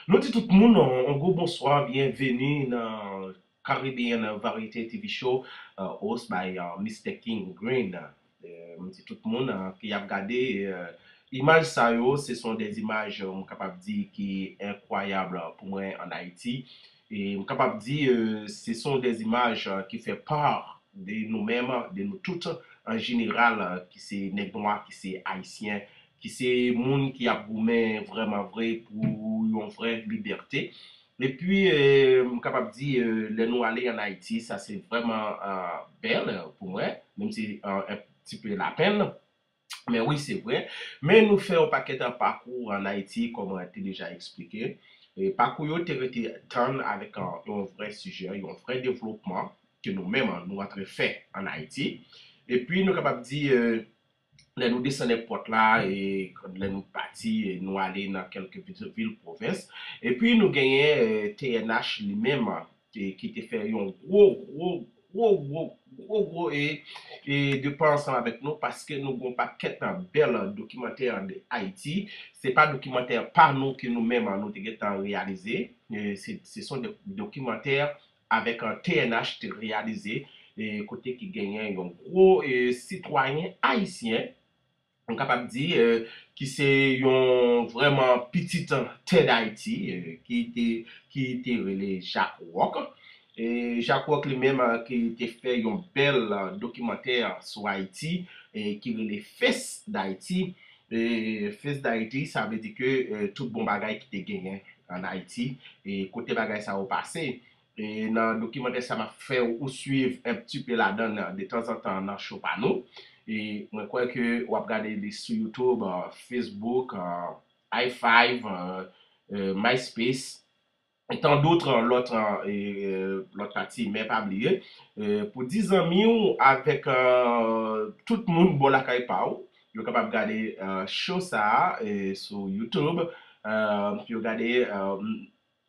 Nous dit tout le monde, un gros bonsoir, bienvenue dans Caribbean Variety TV Show, host by Mr. King Green. Nous dit tout le monde qui a regardé images ça yo, ce sont des images, on capable de dire qui est incroyable pour moi en Haïti. Et on capable de dire, ce sont des images qui fait part de nous-mêmes, de nous toutes en général, qui c'est nègres noirs, qui c'est haïtiens qui c'est monde qui a gourmet vraiment vrai pour une vraie liberté. Et puis, capable de dire, les nous aller en Haïti, ça c'est vraiment belle pour moi, même si un petit peu la peine. Mais oui, c'est vrai. Mais nous faisons un paquet de parcours en Haïti, comme on a déjà expliqué. Et parcours yo te été avec un vrai sujet, un vrai développement que nous-mêmes nous avons fait en Haïti. Et puis, nous sommes capables de dire, là nous descendons porte là et quand là nous partis et nous aller dans quelques villes provinces et puis nous gagnons TNH lui-même qui te fait un gros et de pas ensemble avec nous parce que nous avons pas qu'être un bel documentaire de Haïti c'est pas documentaire par nous que nous-mêmes nous avons réalisé ce sont des documentaires avec un TNH réalisé et côté qui gagnait un gros citoyen haïtien on est capable de dire qui c'est un vraiment petit tête d'Haïti qui était relé Jacques Rock. Et Jacques Rock lui-même qui était fait un bel documentaire sur Haïti et qui relé Fès d'Haïti. Et Fès d'Haïti, ça veut dire que tout bon bagage qui était gagné en Haïti et côté bagage ça a passé. Et dans le documentaire, ça m'a fait ou suivre un petit peu là-dedans de temps en temps dans Chopano. Et je crois que vous regardez sur YouTube, Facebook, i5, MySpace, et tant d'autres, l'autre partie, mais pas oublié. Pour 10 ans, avec tout le monde, bon la caille pas, vous êtes capable de regarder show ça sur YouTube, puis regarder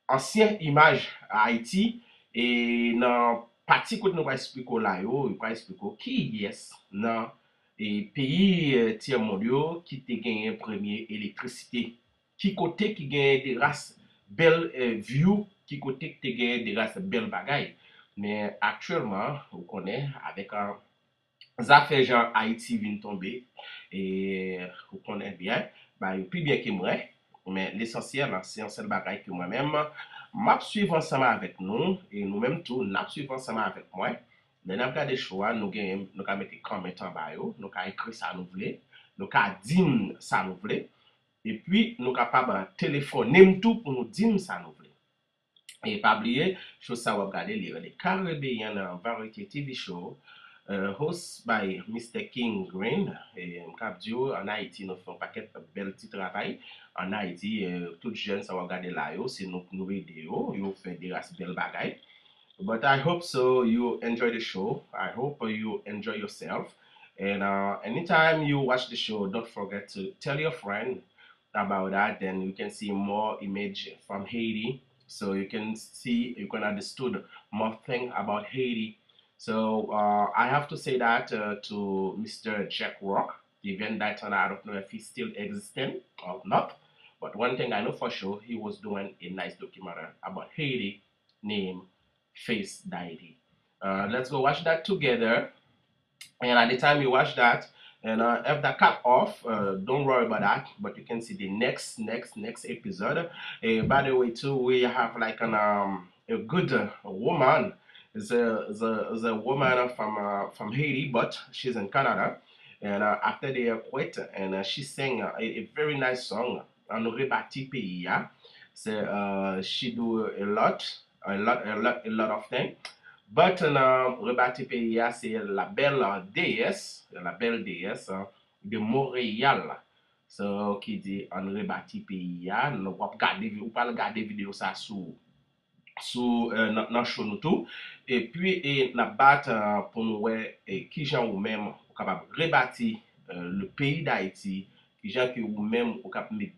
ancienne image à Haïti, et dans partie que nous va expliquer là, nous va expliquer qui est dans les pays tiers mondiaux qui te gagné premier électricité, qui côté qui gagne des races belle view qui côté que te gagné des races belle bagaille. Mais actuellement, on connaît avec un affaires genre Haïti vient tomber et vous connaissez bien, bah, plus bien que moi, mais l'essentiel, c'est un seul bagage que moi-même, m'a suivre ensemble avec nous et nous-mêmes tout, n'a suivre ensemble avec moi. Nous avons des choix, nous avons mettre des commentaires en bas, nous avons écrit ça nous voulons, nous avons dit ça nous voulons, et puis nous sommes capables de téléphoner tout pour nous dire ça nous voulons. Et pas oublier, chose ça, vous regardez les Caribbean Variety TV Show, host by Mr. King Green. Et en Haïti, nous faisons un paquet de bel petit travail. En Haïti, tout jeune, ça va regarder là, c'est nos vidéos, ils fait des races belles bagailles. But I hope so you enjoy the show. I hope you enjoy yourself. And anytime you watch the show, don't forget to tell your friend about that. Then you can see more image from Haiti. So you can understood more thing about Haiti. So I have to say that to Mr. Jack Rock, even that I don't know if he's still existing or not. But one thing I know for sure, he was doing a nice documentary about Haiti named Face Deity. Let's go watch that together. And at the time you watch that, and if the cut off, don't worry about that. But you can see the next episode. By the way, too, we have like a good woman. Is a woman from Haiti, but she's in Canada. And after they quit, and she sang a very nice song on Rebati Pays. So she do a lot of things. But Rebati Pays, c'est la belle déesse de Montréal. So, qui dit en Rebati Pays, nous pas regarder vidéo ça sous notre show nous tout. Et puis, n'a bat pour nous qui gens ou même capable rebâtir le pays d'Haïti, qui gens que ou même ou capable mettre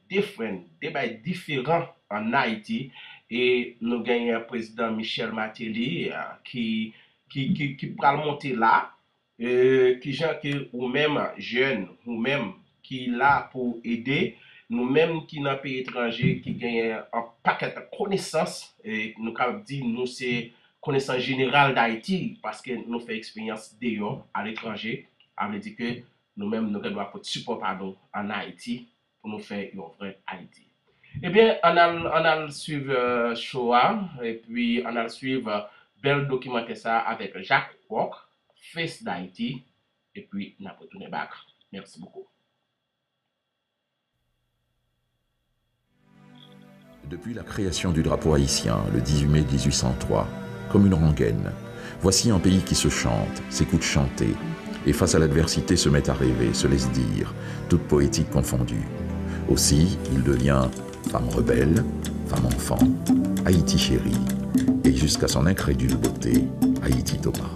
différents en Haïti et nous gagnons le président Michel Martelly qui pral monter là qui gens que ou même jeunes ou même qui là pour aider nous-mêmes qui dans le pays étranger, qui gagnent un paquet de connaissances, et nous avons dit, nous, c'est connaissance générale d'Haïti, parce que nous faisons expérience d'ailleurs à l'étranger, ça veut dire que nous-mêmes, nous devons avoir support en Haïti pour nous faire une vraie Haïti. Eh bien, on a suivre Shoah, et puis on a suivre bel documentaire ça avec Jacques Walk, Face d'Haïti, et puis on a retourné back. Merci beaucoup. Depuis la création du drapeau haïtien, le 18 mai 1803, comme une rengaine, voici un pays qui se chante, s'écoute chanter, et face à l'adversité se met à rêver, se laisse dire, toute poétique confondue. Aussi, il devient femme rebelle, femme enfant, Haïti chérie, et jusqu'à son incrédule beauté, Haïti Thomas.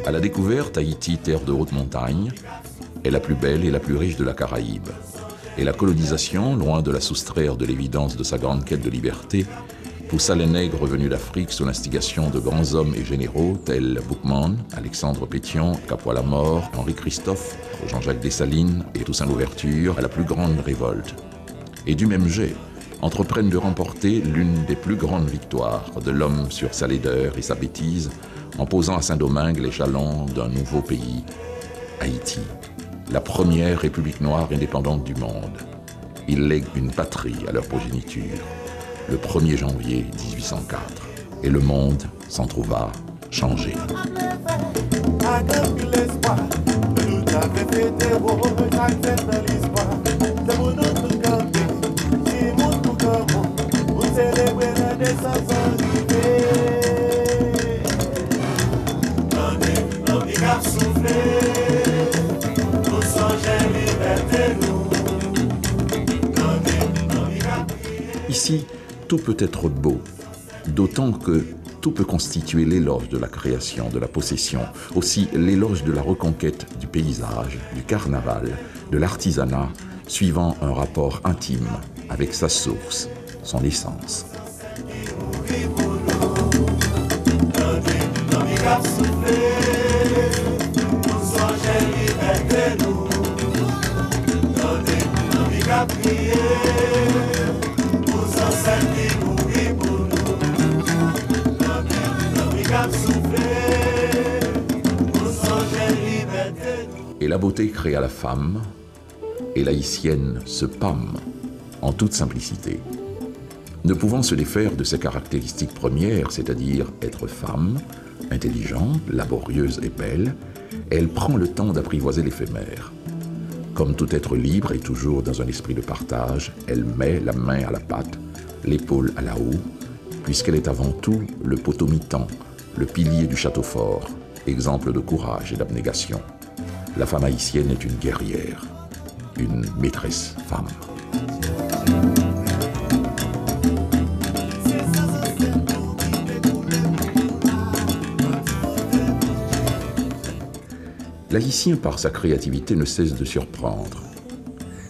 À la découverte, Haïti, terre de haute montagne, est la plus belle et la plus riche de la Caraïbe. Et la colonisation, loin de la soustraire de l'évidence de sa grande quête de liberté, poussa les nègres venus d'Afrique sous l'instigation de grands hommes et généraux tels Boukman, Alexandre Pétion, Capois-Lamort, Henri Christophe, Jean-Jacques Dessalines et Toussaint Louverture à la plus grande révolte. Et du même jet, entreprennent de remporter l'une des plus grandes victoires de l'homme sur sa laideur et sa bêtise en posant à Saint-Domingue les jalons d'un nouveau pays, Haïti, la première république noire indépendante du monde. Ils lèguent une patrie à leur progéniture, le 1er janvier 1804. Et le monde s'en trouva changé. Ici, tout peut être beau, d'autant que tout peut constituer l'éloge de la création, de la possession, aussi l'éloge de la reconquête du paysage, du carnaval, de l'artisanat, suivant un rapport intime avec sa source, son essence. Et la beauté créa la femme, et l'haïtienne se pâme en toute simplicité. Ne pouvant se défaire de ses caractéristiques premières, c'est-à-dire être femme, intelligente, laborieuse et belle, elle prend le temps d'apprivoiser l'éphémère. Comme tout être libre et toujours dans un esprit de partage, elle met la main à la pâte, l'épaule à la houe, puisqu'elle est avant tout le potomitan, le pilier du château fort, exemple de courage et d'abnégation. La femme haïtienne est une guerrière, une maîtresse femme. L'haïtien, par sa créativité, ne cesse de surprendre.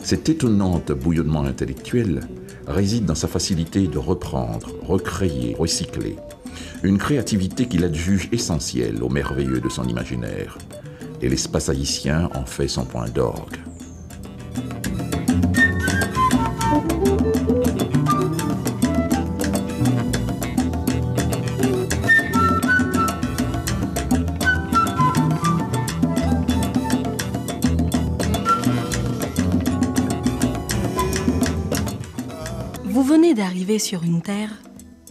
Cet étonnant bouillonnement intellectuel réside dans sa facilité de reprendre, recréer, recycler. Une créativité qu'il adjuge essentielle au merveilleux de son imaginaire. Et l'espace haïtien en fait son point d'orgue. Vous venez d'arriver sur une terre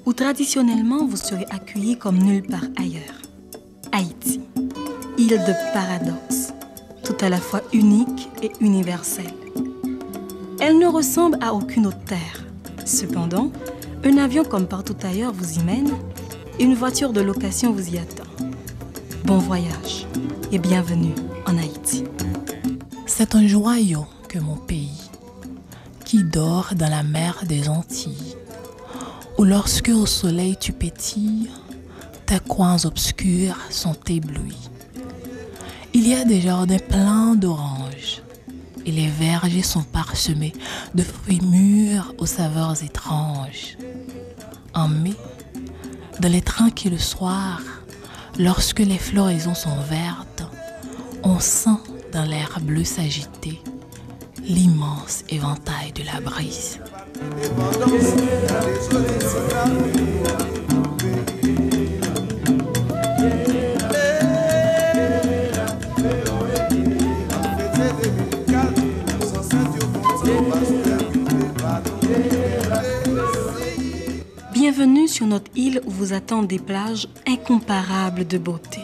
où traditionnellement vous serez accueillis comme nulle part ailleurs. Haïti, île de paradoxes, tout à la fois unique et universelle. Elle ne ressemble à aucune autre terre. Cependant, un avion comme partout ailleurs vous y mène et une voiture de location vous y attend. Bon voyage et bienvenue en Haïti. C'est un joyau que mon pays, qui dort dans la mer des Antilles, où lorsque au soleil tu pétilles, tes coins obscurs sont éblouis. Il y a des jardins pleins d'oranges, et les vergers sont parsemés de fruits mûrs aux saveurs étranges. En mai, dans les tranquilles soirs, lorsque les floraisons sont vertes, on sent dans l'air bleu s'agiter l'immense éventail de la brise. Bienvenue sur notre île où vous attendent des plages incomparables de beauté,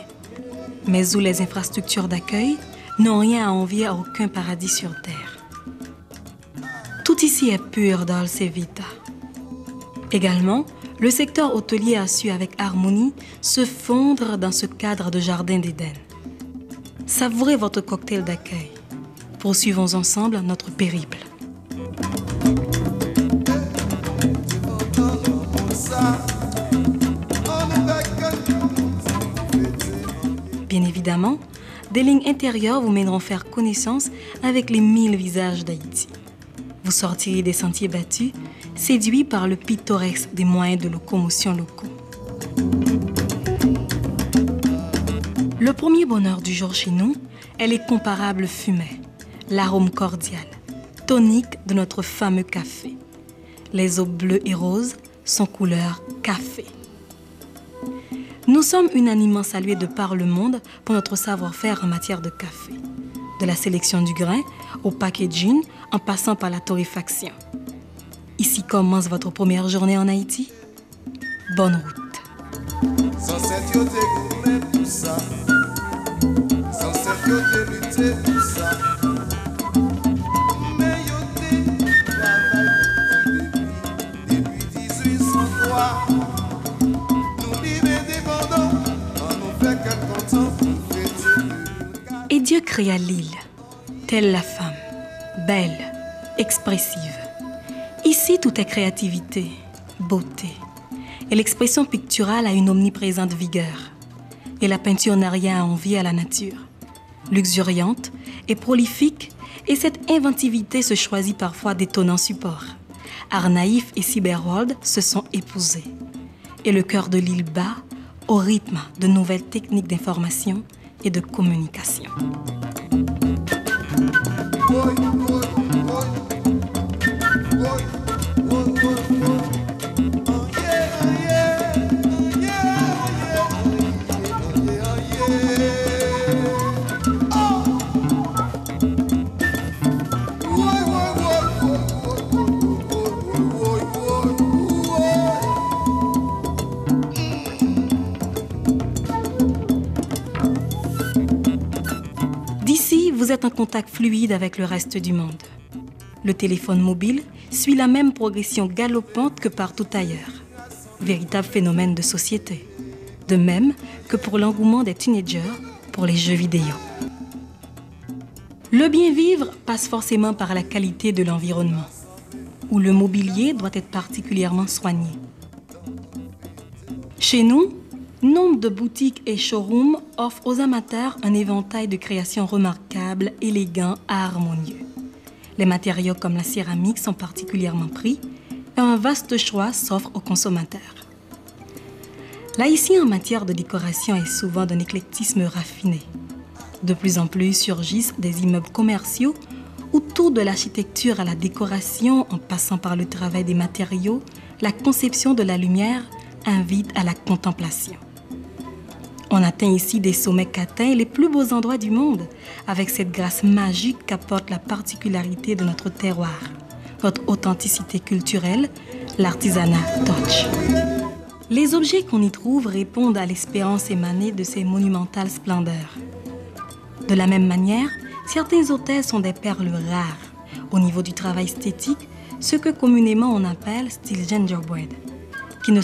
mais où les infrastructures d'accueil n'ont rien à envier à aucun paradis sur terre. Tout ici est pur dolce vita. Également, le secteur hôtelier a su avec harmonie se fondre dans ce cadre de jardin d'Éden. Savourez votre cocktail d'accueil. Poursuivons ensemble notre périple. Bien évidemment, des lignes intérieures vous mèneront faire connaissance avec les 1000 visages d'Haïti. Vous sortirez des sentiers battus, séduits par le pittoresque des moyens de locomotion locaux. Le premier bonheur du jour chez nous est l'incomparable fumée, l'arôme cordial, tonique de notre fameux café. Les eaux bleues et roses sont couleur café. Nous sommes unanimement salués de par le monde pour notre savoir-faire en matière de café. De la sélection du grain au packaging en passant par la torréfaction. Ici commence votre première journée en Haïti. Bonne route. Sans cette yoté gourmet pour ça. Sans cette yoté lutter pour ça. Mais yoté travaille depuis 1803. Nous vivons indépendants, on nous fait quelque temps pour fêter. Et Dieu créa l'île, telle la femme, belle, expressive. Ici, tout est créativité, beauté. Et l'expression picturale a une omniprésente vigueur. Et la peinture n'a rien à envier à la nature. Luxuriante et prolifique, et cette inventivité se choisit parfois d'étonnants supports. Art naïf et cyberworld se sont épousés. Et le cœur de l'île bat au rythme de nouvelles techniques d'information et de communication. D'ici, vous êtes en contact fluide avec le reste du monde. Le téléphone mobile suit la même progression galopante que partout ailleurs. Véritable phénomène de société. De même que pour l'engouement des teenagers pour les jeux vidéo. Le bien-vivre passe forcément par la qualité de l'environnement, où le mobilier doit être particulièrement soigné. Chez nous, nombre de boutiques et showrooms offrent aux amateurs un éventail de créations remarquables, élégants et harmonieux. Les matériaux comme la céramique sont particulièrement pris et un vaste choix s'offre aux consommateurs. L'Haïtien en matière de décoration est souvent d'un éclectisme raffiné. De plus en plus surgissent des immeubles commerciaux où tout de l'architecture à la décoration, en passant par le travail des matériaux, la conception de la lumière invite à la contemplation. On atteint ici des sommets qu'atteignent les plus beaux endroits du monde, avec cette grâce magique qu'apporte la particularité de notre terroir, notre authenticité culturelle, l'artisanat touch. Les objets qu'on y trouve répondent à l'espérance émanée de ces monumentales splendeurs. De la même manière, certains hôtels sont des perles rares. Au niveau du travail esthétique, ce que communément on appelle style gingerbread, qui ne